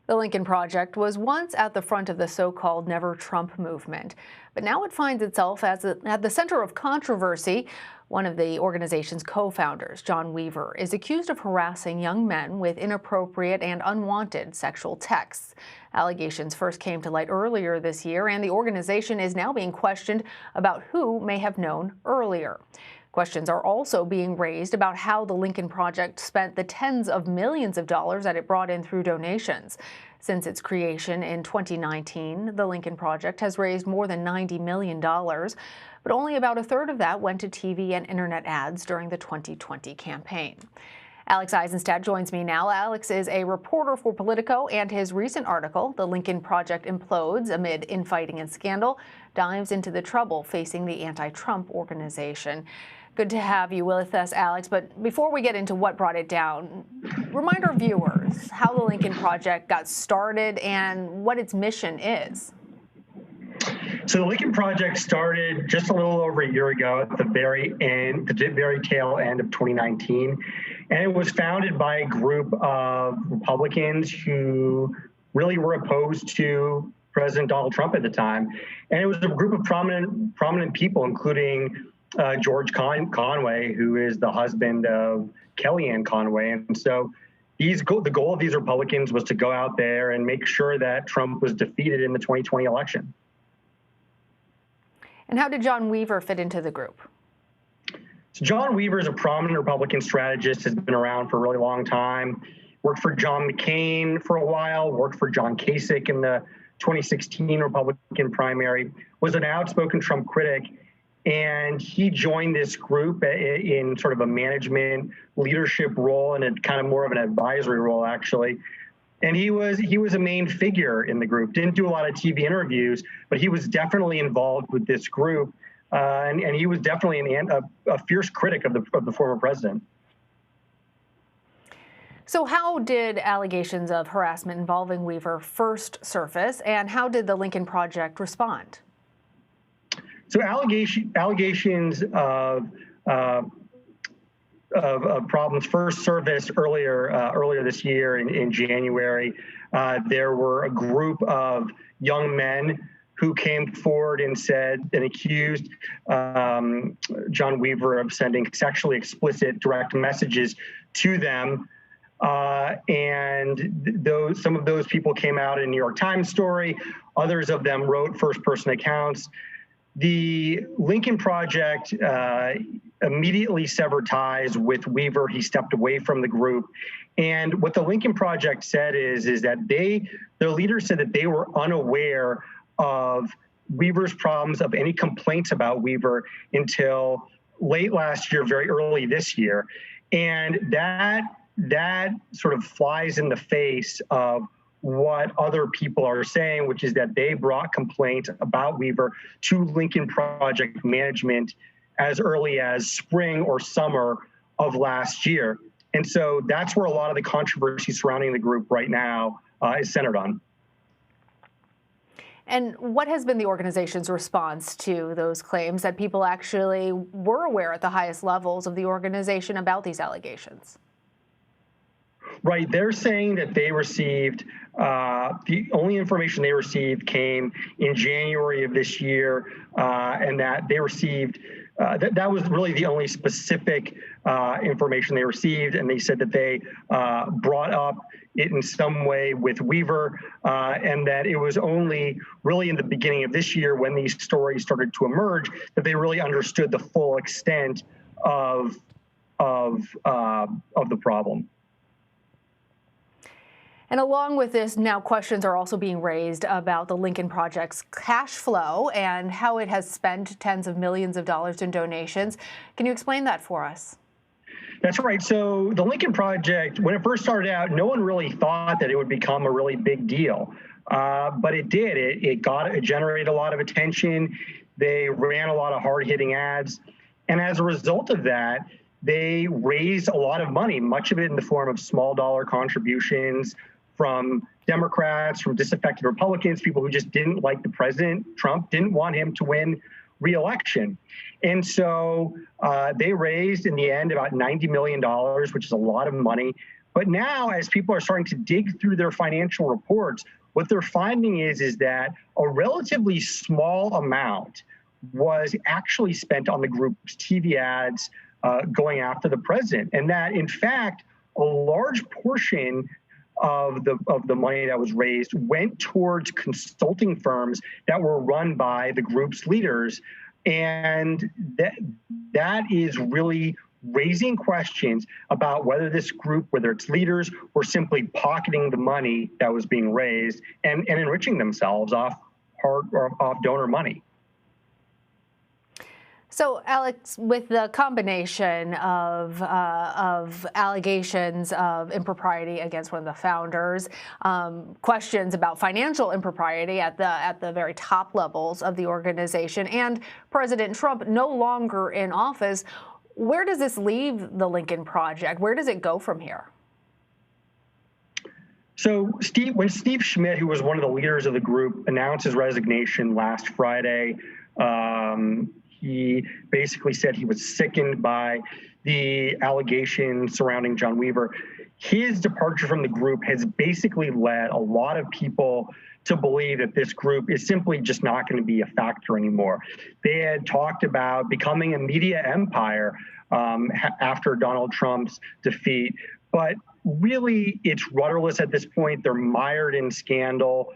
The Lincoln Project was once at the front of the so-called Never Trump movement, but now it finds itself at the center of controversy. One of the organization's co-founders, John Weaver, is accused of harassing young men with inappropriate and unwanted sexual texts. Allegations first came to light earlier this year, and the organization is now being questioned about who may have known earlier. Questions are also being raised about how the Lincoln Project spent the tens of millions of dollars that it brought in through donations. Since its creation in 2019, the Lincoln Project has raised more than $90 million, but only about a third of that went to TV and internet ads during the 2020 campaign. Alex Eisenstadt joins me now. Alex is a reporter for Politico, and his recent article, "The Lincoln Project Implodes Amid Infighting and Scandal," dives into the trouble facing the anti-Trump organization. Good to have you with us, Alex. But before we get into what brought it down, remind our viewers how the Lincoln Project got started and what its mission is. So the Lincoln Project started just a little over a year ago at the very tail end of 2019. And it was founded by a group of Republicans who really were opposed to President Donald Trump at the time. And it was a group of prominent people, including George Conway, who is the husband of Kellyanne Conway. And so the goal of these Republicans was to go out there and make sure that Trump was defeated in the 2020 election. And how did John Weaver fit into the group? So John Weaver is a prominent Republican strategist, has been around for a really long time, worked for John McCain for a while, worked for John Kasich in the 2016 Republican primary, was an outspoken Trump critic. And he joined this group in sort of a management leadership role and a kind of more of an advisory role, actually. And he was a main figure in the group. Didn't do a lot of TV interviews, but he was definitely involved with this group. And he was definitely a fierce critic of the former president. So how did allegations of harassment involving Weaver first surface, and how did the Lincoln Project respond? So allegations of problems first surfaced earlier this year in January. There were a group of young men who came forward and accused John Weaver of sending sexually explicit direct messages to them. And some of those people came out in a New York Times story. Others of them wrote first-person accounts. The Lincoln Project immediately severed ties with Weaver. He stepped away from the group. And what the Lincoln Project said is that their leaders said that they were unaware of Weaver's problems, of any complaints about Weaver until late last year, very early this year. And that sort of flies in the face of what other people are saying, which is that they brought complaints about Weaver to Lincoln Project management as early as spring or summer of last year. And so that's where a lot of the controversy surrounding the group right now is centered on. And what has been the organization's response to those claims that people actually were aware at the highest levels of the organization about these allegations? Right. They're saying that they received, the only information they received came in January of this year, and that they received, that was really the only specific information they received. And they said that they brought up it in some way with Weaver, and that it was only really in the beginning of this year when these stories started to emerge that they really understood the full extent of the problem. And along with this, now questions are also being raised about the Lincoln Project's cash flow and how it has spent tens of millions of dollars in donations. Can you explain that for us? That's right. So the Lincoln Project, when it first started out, no one really thought that it would become a really big deal. But it did. It generated a lot of attention. They ran a lot of hard-hitting ads. And as a result of that, they raised a lot of money, much of it in the form of small dollar contributions from Democrats, from disaffected Republicans, people who just didn't like the president. Trump didn't want him to win re-election. And so they raised, in the end, about $90 million, which is a lot of money. But now, as people are starting to dig through their financial reports, what they're finding is that a relatively small amount was actually spent on the group's TV ads going after the president, and that, in fact, a large portion of the money that was raised went towards consulting firms that were run by the group's leaders, and that is really raising questions about whether this group, whether its leaders, were simply pocketing the money that was being raised and enriching themselves off donor money. So, Alex, with the combination of allegations of impropriety against one of the founders, questions about financial impropriety at the very top levels of the organization, and President Trump no longer in office, where does this leave the Lincoln Project? Where does it go from here? So, when Steve Schmidt, who was one of the leaders of the group, announced his resignation last Friday, he basically said he was sickened by the allegations surrounding John Weaver. His departure from the group has basically led a lot of people to believe that this group is simply just not going to be a factor anymore. They had talked about becoming a media empire after Donald Trump's defeat, but really it's rudderless at this point. They're mired in scandal.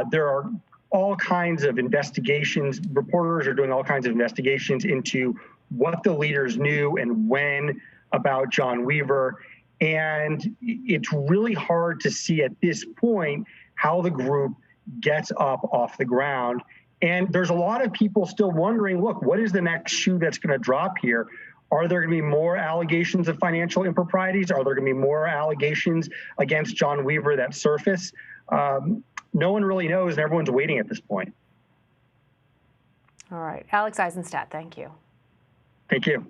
There are all kinds of investigations. Reporters are doing all kinds of investigations into what the leaders knew and when about John Weaver. And it's really hard to see at this point how the group gets up off the ground. And there's a lot of people still wondering, look, what is the next shoe that's going to drop here? Are there going to be more allegations of financial improprieties? Are there going to be more allegations against John Weaver that surface? No one really knows, and everyone's waiting at this point. All right. Alex Eisenstadt, thank you. Thank you.